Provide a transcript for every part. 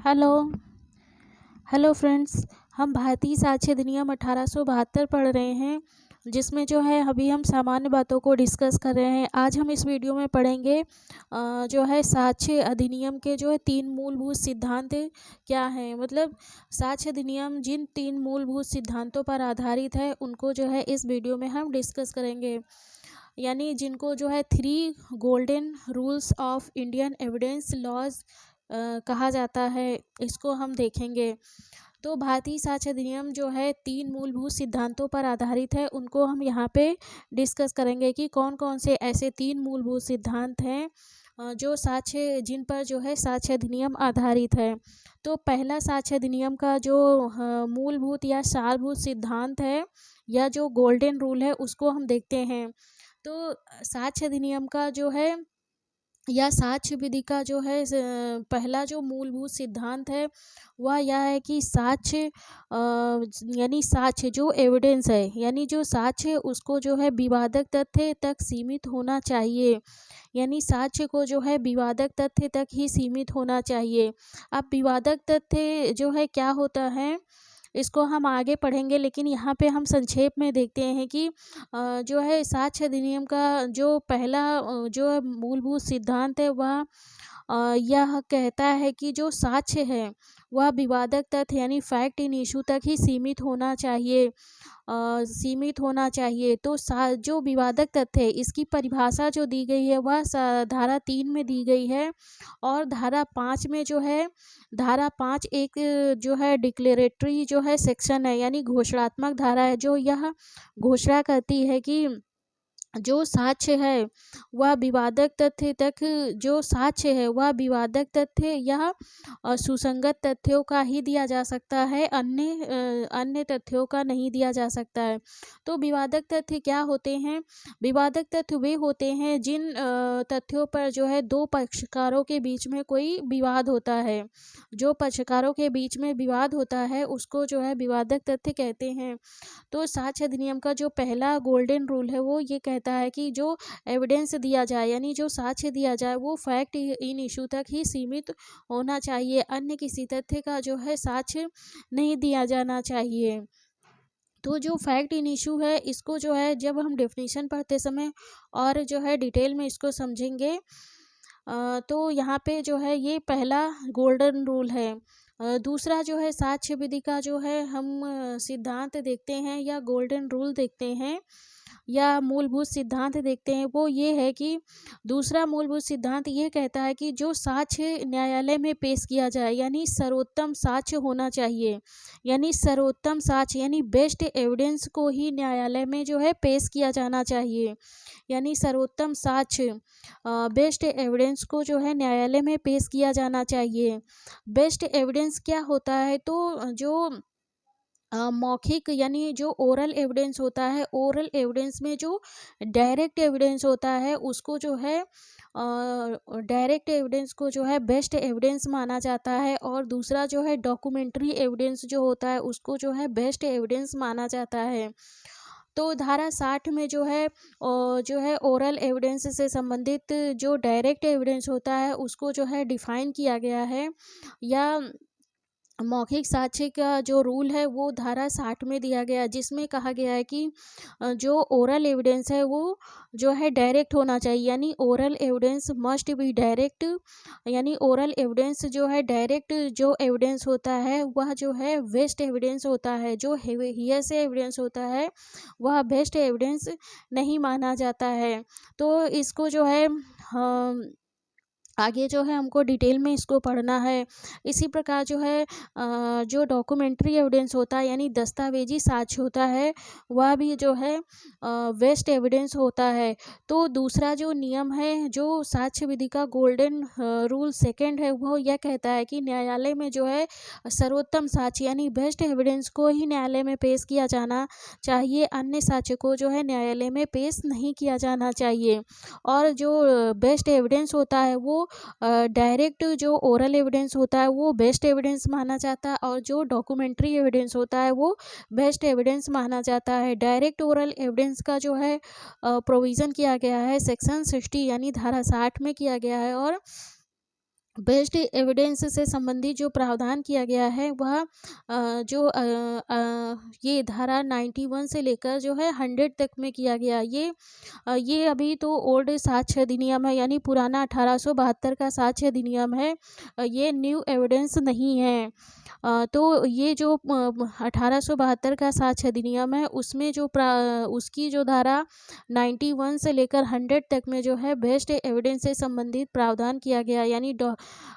Hello hello friends. हम भारतीय साक्ष्य अधिनियम 1872 पढ़ रहे हैं, जिसमें जो है अभी हम सामान्य बातों को डिस्कस कर रहे हैं। आज हम इस वीडियो में पढ़ेंगे जो है साक्ष्य अधिनियम के जो है 3 मूलभूत सिद्धांत क्या हैं। मतलब साक्ष्य अधिनियम जिन 3 मूलभूत सिद्धांतों पर आधारित है उनको जो है इस वीडियो में हम डिस्कस करेंगे, यानी जिनको जो है 3 golden rules of Indian evidence laws कहा जाता है, इसको हम देखेंगे। तो भारतीय साक्ष्य अधिनियम जो है 3 मूलभूत सिद्धांतों पर आधारित है, उनको हम यहाँ पे डिस्कस करेंगे कि कौन कौन से ऐसे 3 मूलभूत सिद्धांत हैं जो साक्ष्य जिन पर जो है साक्ष्य अधिनियम आधारित है। तो पहला साक्ष्य अधिनियम का जो मूलभूत या सारभूत सिद्धांत है या जो गोल्डन रूल है उसको हम देखते हैं। तो साक्ष्य अधिनियम का जो है या साक्ष्य विधि का जो है पहला जो मूलभूत सिद्धांत है वह यह है कि साक्ष्य यानी साक्ष्य जो एविडेंस है, यानी जो साक्ष्य उसको जो है विवादक तथ्य तक सीमित होना चाहिए। यानी साक्ष्य को जो है विवादक तथ्य तक ही सीमित होना चाहिए। अब विवादक तथ्य जो है क्या होता है इसको हम आगे पढ़ेंगे, लेकिन यहाँ पे हम संक्षेप में देखते हैं कि जो है साक्ष्य अधिनियम का जो पहला जो मूलभूत सिद्धांत है वह यह कहता है कि जो साक्ष्य है वह विवादक तथ्य यानी फैक्ट इन इशू तक ही सीमित होना चाहिए। सीमित होना चाहिए। तो जो विवादक तथ्य है इसकी परिभाषा जो दी गई है वह धारा 3 में दी गई है, और धारा 5 में जो है धारा 5 एक जो है डिक्लेरेटरी जो है सेक्शन है, यानी घोषणात्मक धारा है, जो यह घोषणा करती है कि जो साक्ष्य है वह विवादक तथ्य तक जो साक्ष्य है वह विवादक तथ्य या सुसंगत तथ्यों का ही दिया जा सकता है, अन्य तथ्यों का नहीं दिया जा सकता है। तो विवादक तथ्य क्या होते हैं? विवादक तथ्य वे होते हैं जिन तथ्यों पर जो है 2 पक्षकारों के बीच में कोई विवाद होता है। जो पक्षकारों के बीच में विवाद होता है उसको जो है विवादक तथ्य कहते हैं। तो साक्ष्य अधिनियम का जो पहला गोल्डन रूल है वो ये कहता है कि जो एविडेंस दिया जाए, यानी जो साक्ष्य दिया जाए, वो फैक्ट इन इशू तक ही सीमित होना चाहिए, अन्य किसी तथ्य का जो है साक्ष्य नहीं दिया जाना चाहिए। तो जो फैक्ट इन इशू है इसको जो है जब हम डेफिनेशन पढ़ते समय और जो है डिटेल में इसको समझेंगे तो यहाँ पे जो है ये पहला गोल्डन रूल है। दूसरा जो है साक्ष्य विधि का जो है हम सिद्धांत देखते हैं या गोल्डन रूल देखते हैं या मूलभूत सिद्धांत देखते हैं, वो ये है कि दूसरा मूलभूत सिद्धांत ये कहता है कि जो साक्ष्य न्यायालय में पेश किया जाए, यानी सर्वोत्तम साक्ष्य होना चाहिए। यानी सर्वोत्तम साक्ष्य यानी बेस्ट एविडेंस को ही न्यायालय में जो है पेश किया जाना चाहिए। यानी सर्वोत्तम साक्ष्य बेस्ट एविडेंस को जो है न्यायालय में पेश किया जाना चाहिए। बेस्ट एविडेंस क्या होता है? तो जो मौखिक यानी जो ओरल एविडेंस होता है, ओरल एविडेंस में जो डायरेक्ट एविडेंस होता है उसको जो है डायरेक्ट एविडेंस को जो है बेस्ट एविडेंस माना जाता है, और दूसरा जो है डॉक्यूमेंट्री एविडेंस जो होता है उसको जो है बेस्ट एविडेंस माना जाता है। तो धारा 60 में जो है ओरल एविडेंस से संबंधित जो डायरेक्ट एविडेंस होता है उसको जो है डिफाइन किया गया है, या मौखिक साक्ष्य का जो रूल है वो धारा 60 में दिया गया है, जिसमें कहा गया है कि जो ओरल एविडेंस है वो जो है डायरेक्ट होना चाहिए। यानी oral evidence must be direct. यानी ओरल एविडेंस जो है डायरेक्ट जो एविडेंस होता है वह जो है बेस्ट एविडेंस होता है। जो हियरसे एविडेंस होता है वह बेस्ट एविडेंस नहीं माना जाता है। तो इसको जो है आगे जो है हमको डिटेल में इसको पढ़ना है। इसी प्रकार जो है जो डॉक्यूमेंट्री एविडेंस होता है यानी दस्तावेजी साक्ष्य होता है वह भी जो है वेस्ट एविडेंस होता है। तो दूसरा जो नियम है जो साक्ष्य विधि का गोल्डन रूल सेकंड है वो यह कहता है कि न्यायालय में जो है सर्वोत्तम साक्ष्य यानी बेस्ट एविडेंस को ही न्यायालय में पेश किया जाना चाहिए, अन्य साक्ष्य को जो है न्यायालय में पेश नहीं किया जाना चाहिए। और जो बेस्ट एविडेंस होता है वो डायरेक्ट जो ओरल एविडेंस होता है वो बेस्ट एविडेंस माना जाता है, और जो डॉक्यूमेंट्री एविडेंस होता है वो बेस्ट एविडेंस माना जाता है। डायरेक्ट ओरल एविडेंस का जो है प्रोविज़न किया गया है सेक्शन 60 यानी धारा 60 में किया गया है, और बेस्ड एविडेंस से संबंधित जो प्रावधान किया गया है वह ये धारा 91 से लेकर जो है 100 तक में किया गया। ये अभी तो ओल्ड साक्ष्य अधिनियम है, यानी पुराना 1872 का साक्ष्य अधिनियम है। ये न्यू एविडेंस नहीं है। तो ये जो 1872 का साक्ष्य अधिनियम है उसमें उसकी जो धारा 91 से लेकर 100 तक में जो है बेस्ड एविडेंस से संबंधित प्रावधान किया गया, यानी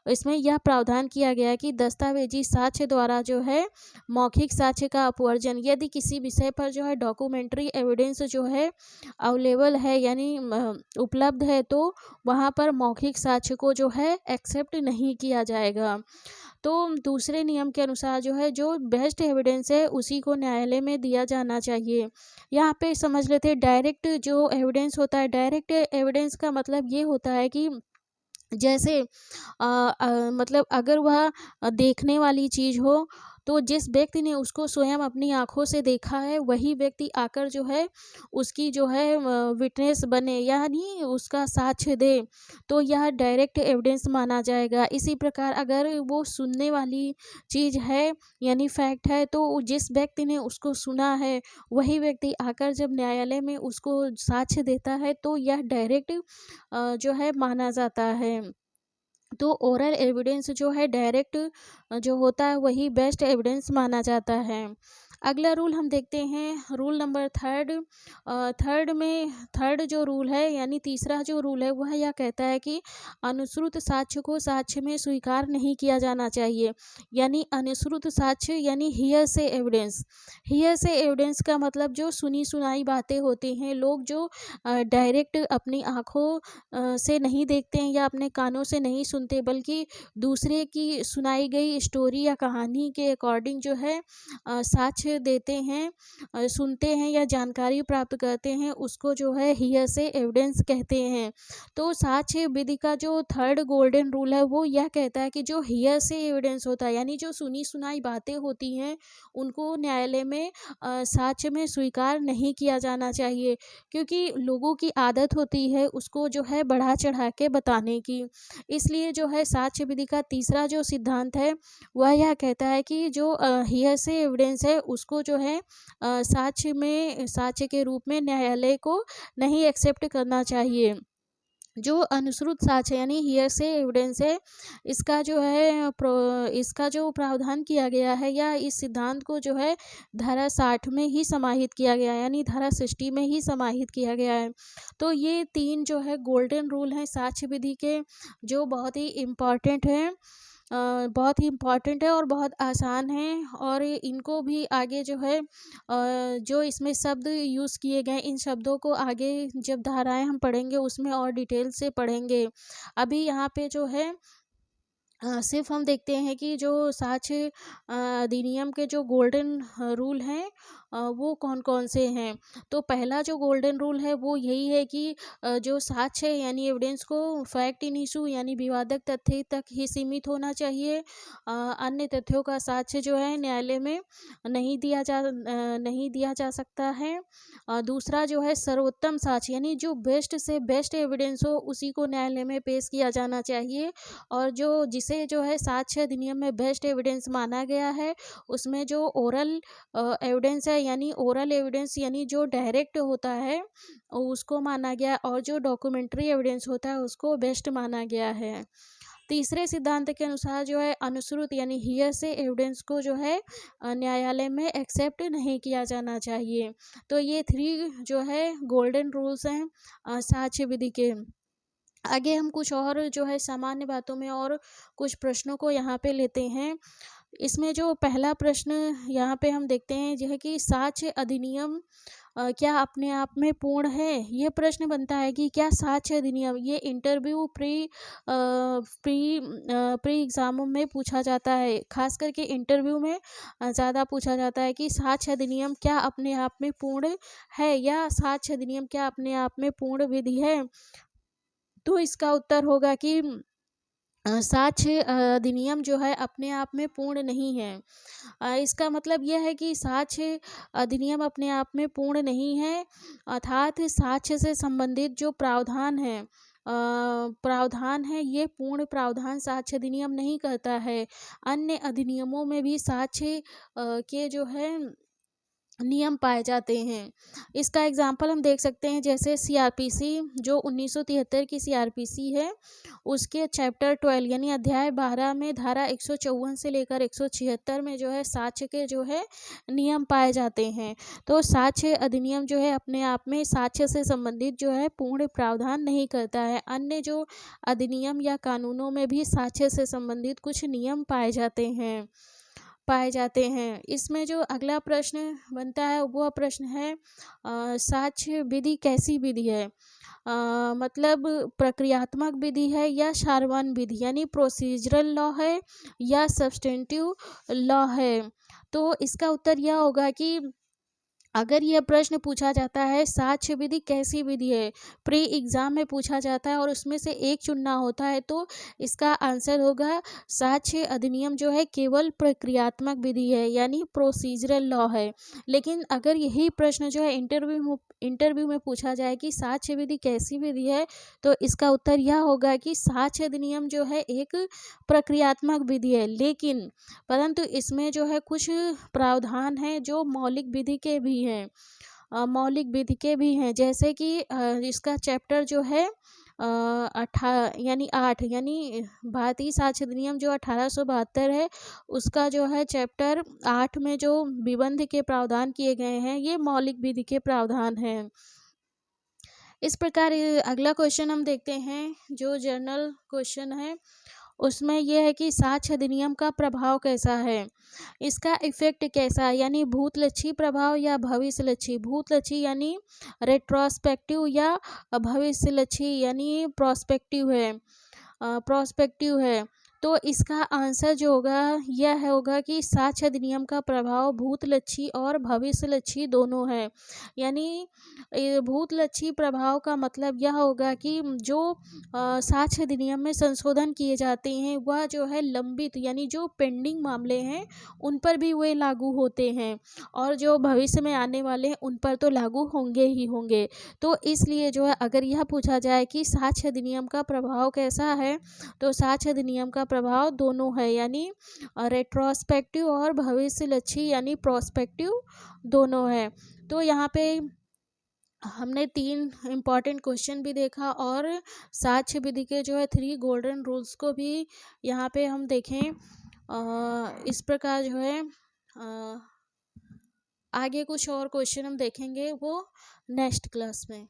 इसमें यह प्रावधान किया गया कि दस्तावेजी साक्ष्य द्वारा जो है मौखिक साक्ष्य का अपवर्जन, यदि किसी विषय पर जो है डॉक्यूमेंट्री एविडेंस जो है अवेलेबल है, यानी उपलब्ध है, तो वहाँ पर मौखिक साक्ष्य को जो है एक्सेप्ट नहीं किया जाएगा। तो दूसरे नियम के अनुसार जो है जो बेस्ट एविडेंस है उसी को न्यायालय में दिया जाना चाहिए। यहाँ पे समझ लेते हैं डायरेक्ट जो एविडेंस होता है। डायरेक्ट एविडेंस का मतलब ये होता है कि जैसे मतलब अगर वह देखने वाली चीज़ हो, तो जिस व्यक्ति ने उसको स्वयं अपनी आँखों से देखा है वही व्यक्ति आकर जो है उसकी जो है विटनेस बने, यानी उसका साक्ष्य दे, तो यह डायरेक्ट एविडेंस माना जाएगा। इसी प्रकार अगर वो सुनने वाली चीज़ है, यानी फैक्ट है, तो जिस व्यक्ति ने उसको सुना है वही व्यक्ति आकर जब न्यायालय में उसको साक्ष्य देता है तो यह डायरेक्ट जो है माना जाता है। तो ओरल एविडेंस जो है डायरेक्ट जो होता है वही बेस्ट एविडेंस माना जाता है। अगला रूल हम देखते हैं, रूल नंबर थर्ड जो रूल है, यानी तीसरा जो रूल है वह यह कहता है कि अनुश्रुत साक्ष्य को साक्ष्य में स्वीकार नहीं किया जाना चाहिए। यानी अनुश्रुत साक्ष्य यानी हियर से एविडेंस। हियर से एविडेंस का मतलब जो सुनी सुनाई बातें होती हैं, लोग जो डायरेक्ट अपनी आँखों से नहीं देखते हैं या अपने कानों से नहीं सुनते, बल्कि दूसरे की सुनाई गई स्टोरी या कहानी के अकॉर्डिंग जो है साक्ष्य देते हैं, सुनते हैं या जानकारी प्राप्त करते हैं, उसको जो है हियर से एविडेंस कहते हैं। तो साक्ष्य विधि का जो थर्ड गोल्डन रूल है वो यह कहता है कि जो हियर से एविडेंस होता है, यानी जो सुनी सुनाई बातें होती हैं, उनको न्यायालय में साक्ष्य में स्वीकार नहीं किया जाना चाहिए, क्योंकि लोगों की आदत होती है उसको जो है बढ़ा चढ़ा के बताने की। इसलिए जो है साक्ष्य विधि का तीसरा जो सिद्धांत है वह यह कहता है कि जो हियर से एविडेंस है उसको जो है साक्ष्य के रूप में न्यायालय को नहीं एक्सेप्ट करना चाहिए। जो अनुश्रुत साक्ष्य यानी हियर से एविडेंस है, इसका जो प्रावधान किया गया है या इस सिद्धांत को जो है धारा 60 में ही समाहित किया गया है, यानी धारा 60 में ही समाहित किया गया है। तो ये तीन जो है गोल्डन रूल हैं साक्ष्य विधि के, जो बहुत ही इम्पॉर्टेंट है और बहुत आसान है, और इनको भी आगे जो है जो इसमें शब्द यूज़ किए गए, इन शब्दों को आगे जब धाराएं हम पढ़ेंगे उसमें और डिटेल से पढ़ेंगे। अभी यहाँ पे जो है सिर्फ हम देखते हैं कि जो साक्ष्य अधिनियम के जो गोल्डन रूल हैं वो कौन कौन से हैं। तो पहला जो गोल्डन रूल है वो यही है कि जो साक्ष्य है यानी एविडेंस को फैक्ट इन इशू यानी विवादक तथ्य तक ही सीमित होना चाहिए। अन्य तथ्यों का साक्ष्य जो है न्यायालय में नहीं दिया जा सकता है। दूसरा जो है सर्वोत्तम साक्ष्य, यानी जो बेस्ट से बेस्ट एविडेंस हो उसी को न्यायालय में पेश किया जाना चाहिए, और जिसे जो है साक्ष्य अधिनियम में बेस्ट एविडेंस माना गया है उसमें जो ओरल एविडेंस है, यानी ओरल एविडेंस यानी जो डायरेक्ट होता है उसको माना गया, और जो डॉक्यूमेंट्री एविडेंस होता है उसको बेस्ट माना गया है। तीसरे सिद्धांत के अनुसार जो है अनुश्रुत यानी हियर से एविडेंस को जो है न्यायालय में एक्सेप्ट नहीं किया जाना चाहिए। तो ये 3 जो है गोल्डन रूल्स हैं साक्ष्य विधि के। आगे हम कुछ और जो है सामान्य बातों में और कुछ प्रश्नों को यहाँ पे लेते हैं। इसमें जो पहला प्रश्न यहाँ पे हम देखते हैं जो है कि साक्ष्य अधिनियम क्या अपने आप में पूर्ण है। ये प्रश्न बनता है कि क्या साक्ष्य अधिनियम, ये इंटरव्यू प्री एग्जामों में पूछा जाता है, खास करके इंटरव्यू में ज़्यादा पूछा जाता है कि साक्ष्य अधिनियम क्या अपने आप में पूर्ण है, या साक्ष्य अधिनियम क्या अपने आप में पूर्ण विधि है। तो इसका उत्तर होगा कि साक्ष्य अधिनियम जो है अपने आप में पूर्ण नहीं है। इसका मतलब यह है कि साक्ष्य अधिनियम अपने आप में पूर्ण नहीं है, अर्थात साक्ष्य से संबंधित जो प्रावधान है प्रावधान है ये पूर्ण प्रावधान साक्ष्य अधिनियम नहीं करता है। अन्य अधिनियमों में भी साक्ष्य के जो है नियम पाए जाते हैं। इसका एग्जाम्पल हम देख सकते हैं, जैसे सीआरपीसी जो 1973 की सीआरपीसी है, उसके चैप्टर 12 यानी अध्याय 12 में धारा 154 से लेकर 176 में जो है साक्ष्य के जो है नियम पाए जाते हैं। तो साक्ष्य अधिनियम जो है अपने आप में साक्ष्य से संबंधित जो है पूर्ण प्रावधान नहीं करता है। अन्य जो अधिनियम या कानूनों में भी साक्ष्य से संबंधित कुछ नियम पाए जाते हैं। इसमें जो अगला प्रश्न बनता है वह प्रश्न है साक्ष्य विधि कैसी विधि है? मतलब प्रक्रियात्मक विधि है या सारवान विधि यानी प्रोसीजरल लॉ है या सब्सटेंटिव लॉ है? तो इसका उत्तर यह होगा कि अगर यह प्रश्न पूछा जाता है साक्ष्य विधि कैसी विधि है, प्री एग्जाम में पूछा जाता है और उसमें से एक चुनना होता है, तो इसका आंसर होगा साक्ष्य अधिनियम जो है केवल प्रक्रियात्मक विधि है यानी प्रोसीजरल लॉ है। लेकिन अगर यही प्रश्न जो है इंटरव्यू में पूछा जाए कि साक्ष्य विधि कैसी विधि है, तो इसका उत्तर यह होगा कि साक्ष्य अधिनियम जो है एक प्रक्रियात्मक विधि है, लेकिन परंतु इसमें जो है कुछ प्रावधान हैं जो मौलिक विधि के भी हैं। जैसे कि इसका चैप्टर जो है यानी 8 यानी भारतीय साक्ष्य अधिनियम जो 1872 है, उसका जो है चैप्टर 8 में जो विबंध के प्रावधान किए गए हैं ये मौलिक विधि के प्रावधान हैं। इस प्रकार अगला क्वेश्चन हम देखते हैं जो जर्नल क्वेश्चन है, उसमें यह है कि साक्ष्य अधिनियम का प्रभाव कैसा है, इसका इफेक्ट कैसा है, यानी भूतलक्षी प्रभाव या भविष्यलक्षी। भूतलक्षी यानी रेट्रोस्पेक्टिव या भविष्यलक्षी यानी प्रोस्पेक्टिव है। तो इसका आंसर जो होगा यह होगा कि साक्ष्य अधिनियम का प्रभाव भूतलक्षी और भविष्यलक्षी दोनों है। यानी भूतलक्षी प्रभाव का मतलब यह होगा कि जो साक्ष्य अधिनियम में संशोधन किए जाते हैं वह जो है लंबित यानी जो पेंडिंग मामले हैं उन पर भी वे लागू होते हैं, और जो भविष्य में आने वाले हैं उन पर तो लागू होंगे ही होंगे। तो इसलिए जो है अगर यह पूछा जाए कि साक्ष्य अधिनियम का प्रभाव कैसा है, तो साक्ष्य अधिनियम का प्रभाव दोनों है, यानी रेट्रोस्पेक्टिव और भविष्यलक्षी यानी प्रोस्पेक्टिव दोनों है। तो यहाँ पे हमने 3 इम्पॉर्टेंट क्वेश्चन भी देखा और साक्ष्य विधि के जो है 3 गोल्डन रूल्स को भी यहाँ पे हम देखें। इस प्रकार जो है आगे कुछ और क्वेश्चन हम देखेंगे वो नेक्स्ट क्लास में।